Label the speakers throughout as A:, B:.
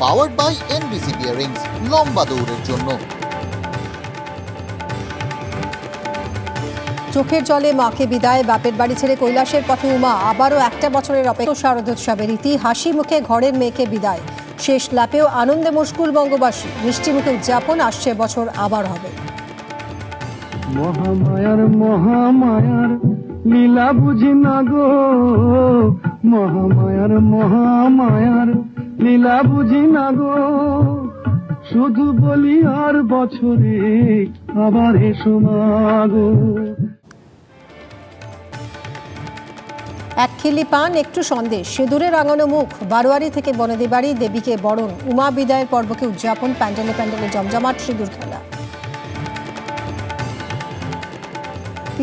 A: Powered by NBC bearings, লম্বা দৌড়ের জন্য।
B: চোখের জলে মাকে বিদায়, বাপের বাড়ি ছেড়ে কৈলাসের পথে উমা। আবারও একটা বছরের অপেক্ষা। শারদোৎসবের রীতি, হাসি মুখে ঘরের মেয়েকে বিদায়। শেষ লাপেও আনন্দে মশগুল বঙ্গবাসী। মিষ্টি মুখে উদযাপন, আসছে বছর আবার হবে।
C: মহামায়ার মহামায়ার লীলা বুঝি না গো, মহামায়ার লীলা বুঝি না গো, শুধু বলি আর বছরে আবার এসো মাগো।
B: এক খিলি পান, একটু সন্দেশ, সিঁদুরে রাঙানো মুখ, বারোয়ারি থেকে বনেদি বাড়ি, দেবীকে বরণ। উমা বিদায়ের পর্বকে উদযাপন, প্যান্ডেলে প্যান্ডেলে জমজমাট সিঁদুর খেলা।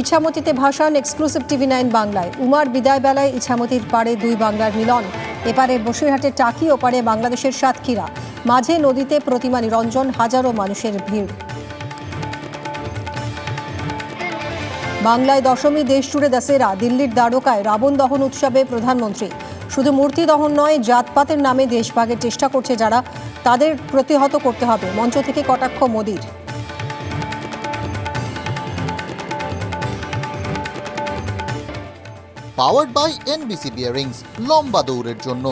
B: ইছামতিতে ভাসান, এক্সক্লুসিভ TV9 বাংলায়। উমার বিদায় বেলায় ইছামতির পাড়ে দুই বাংলার মিলন। এপারে বসিরহাটের টাকি, ওপারে বাংলাদেশের সাতক্ষীরা। মাঝে নদীতে প্রতিমা নিরঞ্জন, হাজারো মানুষের ভিড়। বাংলায় দশমী, দেশ জুড়ে দশেরা। দিল্লির দ্বারকায় রাবণ দহন উৎসবে প্রধানমন্ত্রী। শুধু মূর্তি দহন নয়, জাতপাতের নামে দেশভাগের চেষ্টা করছে যারা, তাদের প্রতিহত করতে হবে, মঞ্চ থেকে কটাক্ষ মোদির।
A: পাওয়ার্ড বাই এনবিসি বিয়ারিংস, লম্বা দৌড়ের জন্য।